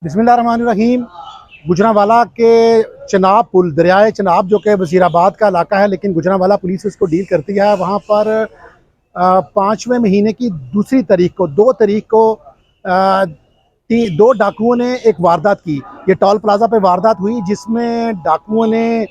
बिस्मिल्लाहिर्रहमानिर्रहीम। गुजरांवाला के चनाब पुल, दरियाए चनाब जो कि वज़ीराबाद का इलाका है, लेकिन गुजरांवाला पुलिस उसको डील करती है। वहाँ पर 5वें महीने की दूसरी तारीख को 2 तारीख को अ, दो डाकुओं ने एक वारदात की। ये टोल प्लाजा पे वारदात हुई जिसमें डाकुओं ने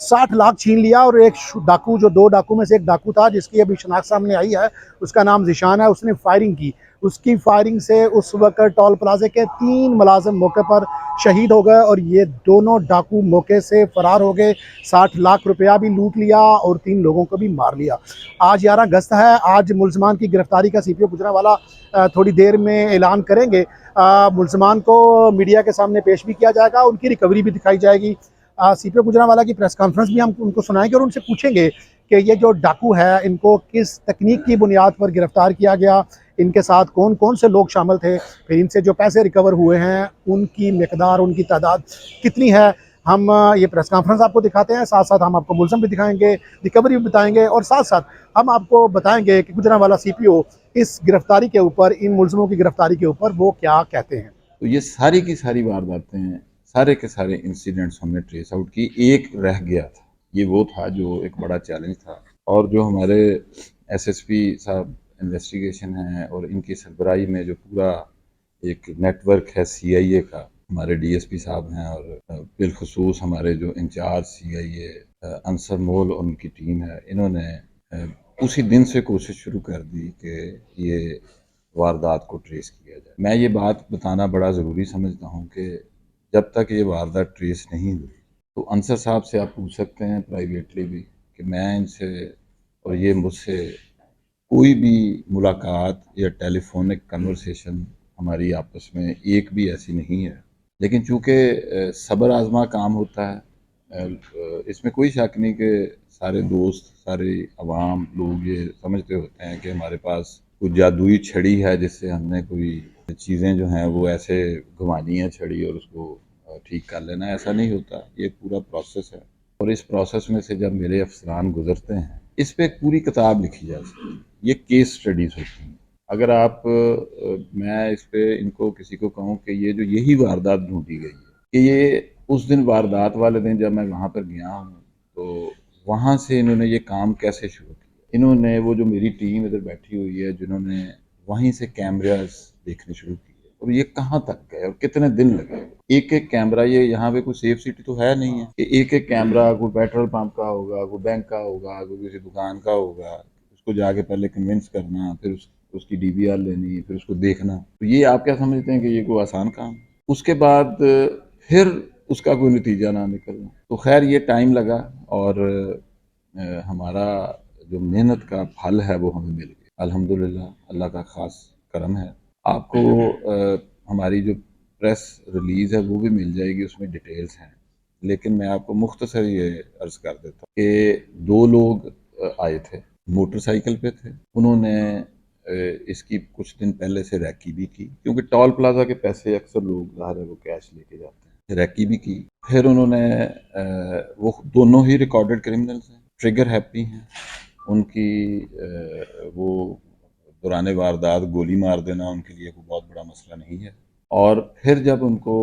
60 लाख छीन लिया। और एक डाकू, जो 2 डाकू में से एक डाकू था जिसकी अभी शनाख्त सामने आई है, उसका नाम ज़ीशान है, उसने फायरिंग की। उसकी फायरिंग से उस वक्त टोल प्लाजे के 3 मुलाजिम मौके पर शहीद हो गए और ये दोनों डाकू मौके से फरार हो गए। 60 लाख रुपया भी लूट लिया और 3 लोगों को भी मार लिया। आज 11 अगस्त है। आज मुलजमान की गिरफ्तारी का CPO गुजरांवाला थोड़ी देर में ऐलान करेंगे। मुलजमान को मीडिया के सामने पेश भी किया जाएगा, उनकी रिकवरी भी दिखाई जाएगी। CPO गुजरांवाला की प्रेस कॉन्फ्रेंस भी हम उनको सुनाएंगे और उनसे पूछेंगे कि ये जो डाकू है इनको किस तकनीक की बुनियाद पर गिरफ्तार किया गया, इनके साथ कौन कौन से लोग शामिल थे, फिर इनसे जो पैसे रिकवर हुए हैं उनकी मकदार, उनकी तादाद कितनी है। हम ये प्रेस कॉन्फ्रेंस आपको दिखाते हैं, साथ साथ हम आपको मुलज़म भी दिखाएंगे, रिकवरी भी बताएंगे और साथ साथ हम आपको बताएंगे कि गुजरांवाला CPO इस गिरफ्तारी के ऊपर, इन मुलज़मों की गिरफ्तारी के ऊपर वो क्या कहते हैं। तो ये सारी की सारी वारदातें, सारे के सारे इंसिडेंट्स हमने ट्रेस आउट की। एक रह गया था, ये वो था जो एक बड़ा चैलेंज था। और जो हमारे SSP साहब इन्वेस्टिगेशन हैं और इनकी सरबराही में जो पूरा एक नेटवर्क है CIA का, हमारे DSP साहब हैं और बिलखसूस हमारे जो इंचार्ज CIA अंसर मोल और उनकी टीम है, इन्होंने उसी दिन से कोशिश शुरू कर दी कि ये वारदात को ट्रेस किया जाए। मैं ये बात बताना बड़ा ज़रूरी समझता हूँ कि जब तक ये वारदात ट्रेस नहीं हुई तो अंसर साहब से आप पूछ सकते हैं प्राइवेटली भी कि मैं इनसे और ये मुझसे कोई भी मुलाकात या टेलीफोनिक कन्वर्सेशन हमारी आपस में एक भी ऐसी नहीं है। लेकिन चूँकि सब्र आज़मा काम होता है, इसमें कोई शक नहीं कि सारे दोस्त, सारे अवाम लोग ये समझते होते हैं कि हमारे पास कोई जादुई छड़ी है जिससे हमने कोई चीज़ें जो हैं वो ऐसे घुमानी है छड़ी और उसको ठीक कर लेना। ऐसा नहीं होता, ये पूरा प्रोसेस है। और इस प्रोसेस में से जब मेरे अफसरान गुजरते हैं, इस पे एक पूरी किताब लिखी जा सकती है। ये केस स्टडीज़ होती हैं। अगर आप मैं इस पे इनको किसी को कहूँ कि ये जो यही वारदात ढूंढी गई है कि ये उस दिन वारदात वाले दिन जब मैं वहाँ पर गया हूँ तो वहाँ से इन्होंने ये काम कैसे शुरू किया। इन्होंने वो जो मेरी टीम इधर बैठी हुई है जिन्होंने वहीं से कैमरास देखने शुरू किए और ये कहाँ तक गए और कितने दिन लगे। एक एक कैमरा, ये यहाँ पे कोई सेफ सिटी तो है नहीं है कि एक एक कैमरा कोई पेट्रोल पंप का होगा, कोई बैंक का होगा, कोई किसी दुकान का होगा, उसको जाके पहले कन्विंस करना, फिर उसकी DVR लेनी, फिर उसको देखना। तो ये आप क्या समझते हैं कि ये कोई आसान काम। उसके बाद फिर उसका कोई नतीजा ना निकलना। तो खैर ये टाइम लगा और हमारा जो मेहनत का फल है वो हमें मिल गया अल्हम्दुलिल्लाह। अल्लाह का ख़ास करम है। आपको हमारी जो प्रेस रिलीज़ है वो भी मिल जाएगी, उसमें डिटेल्स हैं। लेकिन मैं आपको मुख्तसर ये अर्ज़ कर देता हूँ कि 2 लोग आए थे, मोटरसाइकिल पे थे। उन्होंने इसकी कुछ दिन पहले से रैकी भी की, क्योंकि टोल प्लाजा के पैसे अक्सर लोग ज़ाहिर है वो कैश लेके जाते हैं। रैकी भी की। फिर उन्होंने वो दोनों ही रिकॉर्डेड क्रिमिनल्स हैं, ट्रिगर हैप्पी हैं। उनकी वो दौरान वारदात गोली मार देना उनके लिए कोई बहुत बड़ा मसला नहीं है। और फिर जब उनको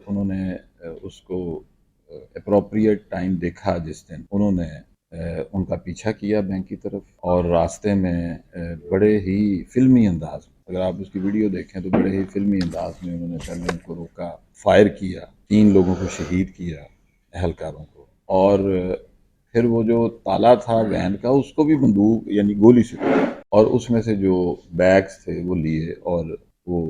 उन्होंने उसको अप्रोप्रिएट टाइम देखा, जिस दिन उन्होंने उनका पीछा किया बैंक की तरफ और रास्ते में बड़े ही फिल्मी अंदाज में, अगर आप उसकी वीडियो देखें तो बड़े ही फिल्मी अंदाज में उन्होंने पहले उनको रोका, फायर किया, 3 लोगों को शहीद किया, अहलकारों को। और फिर वो जो ताला था वैन का उसको भी बंदूक यानी गोली से तोड़ा और उसमें से जो बैग्स थे वो लिए और वो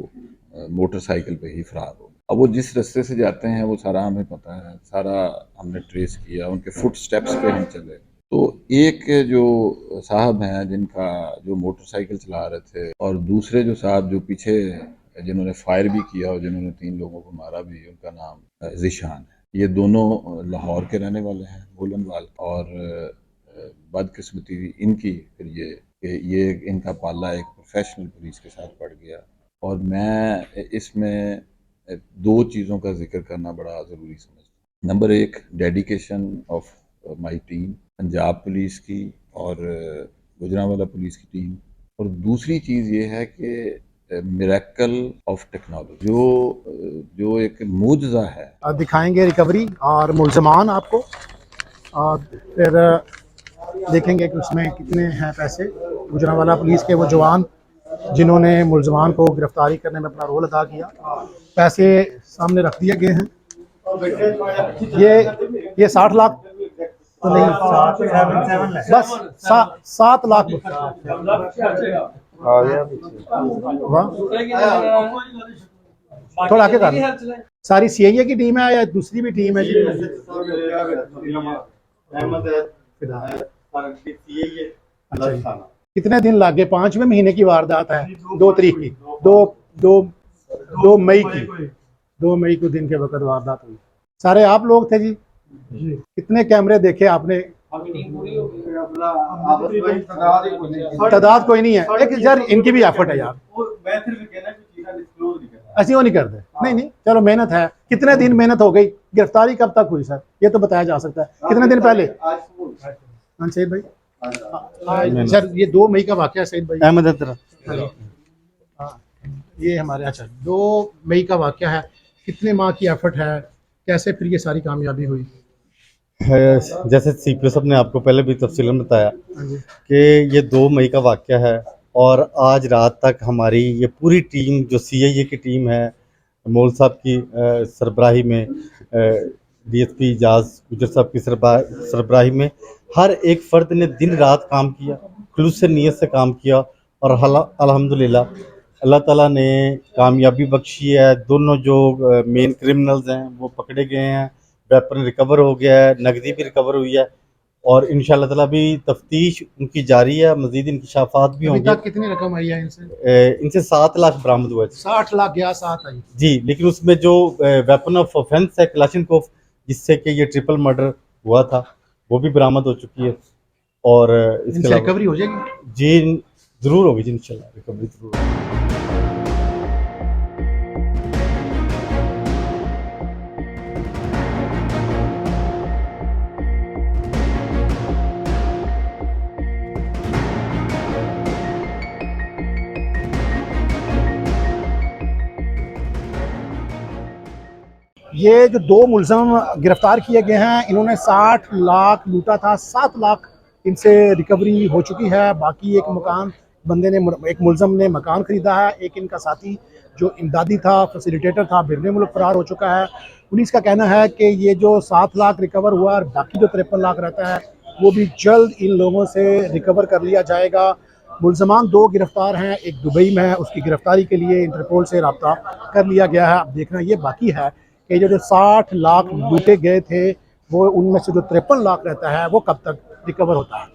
मोटरसाइकिल पे ही फरार हो गए। अब वो जिस रास्ते से जाते हैं वो सारा हमें पता है, सारा हमने ट्रेस किया, उनके फुट स्टेप्स पे हम चले। तो एक जो साहब हैं जिनका जो मोटरसाइकिल चला रहे थे और दूसरे जो साहब जो पीछे जिन्होंने फायर भी किया और जिन्होंने 3 लोगों को मारा भी, उनका नाम ज़ीशान है। ये दोनों लाहौर के रहने वाले हैं, गोलनवाल। और बदकिस्मती इनकी फिर ये कि ये इनका पाला एक प्रोफेशनल पुलिस के साथ पड़ गया। और मैं इसमें 2 चीज़ों का जिक्र करना बड़ा ज़रूरी समझता हूँ। Number 1, dedication of my team, Punjab police की और गुजरांवाला पुलिस की टीम। और दूसरी चीज़ ये है कि मिरेकल ऑफ टेक्नोलॉजी, जो एक मुजज़ा है। दिखाएंगे रिकवरी और मुलजमान आपको, और फिर देखेंगे कि उसमें कितने हैं पैसे। गुजरांवाला पुलिस के वो जवान जिन्होंने मुलजमान को गिरफ्तारी करने में अपना रोल अदा किया, पैसे सामने रख दिए गए हैं। ये 60 लाख तो नहीं, बस 7 लाख। वाह, थोड़ा आगे कर। सारी सीआईए की टीम है या दूसरी भी टीम है जी? अच्छा जी। कितने दिन लगे? 5वें महीने की वारदात है, 2 तारीख की, 2 मई की, 2 मई को दिन के वक्त वारदात हुई। सारे आप लोग थे जी? कितने कैमरे देखे आपने? तादाद कोई नहीं है, एक यार इनकी भी एफर्ट है यार, ऐसी वो नहीं करते। नहीं नहीं, चलो मेहनत है। कितने दिन मेहनत हो गई? गिरफ्तारी कब तक हुई सर, ये तो बताया जा सकता है। कितने दिन पहले? हाँ सईद भाई, सर ये 2 मई का वाकया है सईद भाई। अहमद, हाँ, ये हमारे, अच्छा 2 मई का वाकया है। कितने माह की एफर्ट है, कैसे फिर ये सारी कामयाबी हुई? जैसे सीपीओ साहब ने आपको पहले भी तफसील में बताया हाँ जी। कि ये 2 मई का वाकया है, और आज रात तक हमारी ये पूरी टीम जो सीआईए की टीम है, मोल साहब की सरबराही में, डीएसपी इजाज गुजर साहब की सरबराही में, हर एक फ़र्द ने दिन रात काम किया, खुलूस से नीयत से काम किया, और अल्हम्दुलिल्लाह अल्लाह ताला ने कामयाबी बख्शी है। दोनों जो मेन क्रिमिनल्स हैं वो पकड़े गए हैं, वेपन रिकवर हो गया है, नकदी भी रिकवर हुई है, और इंशाल्लाह ताला भी तफ्तीश उनकी जारी है, मज़ीद इंकशाफात भी अभी होंगे। तक कितनी रकम आई है इनसे? इनसे 7 लाख बरामद हुआ है 60 लाख गया, 7 आई जी, लेकिन उसमें जो वेपन ऑफ ऑफेंस है क्लाशनकोफ, जिससे कि ये ट्रिपल मर्डर हुआ था, वो भी बरामद हो चुकी है। और इसके इनसे अलावा रिकवरी हो जाएगी जी ज़रूर होगी जी, इंशाल्लाह रिकवरी ज़रूर होगी। ये जो 2 मुलजम गिरफ्तार किए गए हैं, इन्होंने 60 लाख लूटा था, 7 लाख इनसे रिकवरी हो चुकी है। बाकी एक मकान बंदे ने, एक मुलजम ने मकान खरीदा है। एक इनका साथी जो इमदादी था, फैसिलिटेटर था, बिरने मुल्क फरार हो चुका है। पुलिस का कहना है कि ये जो 7 लाख रिकवर हुआ और बाकी जो 53 लाख रहता है वो भी जल्द इन लोगों से रिकवर कर लिया जाएगा। मुलजमान 2 गिरफ्तार हैं, एक दुबई में है, उसकी गिरफ्तारी के लिए इंटरपोल से रब्ता कर लिया गया है। अब देखना ये बाकी है कि जो 60 लाख लूटे गए थे वो, उनमें से जो 53 लाख रहता है वो कब तक रिकवर होता है।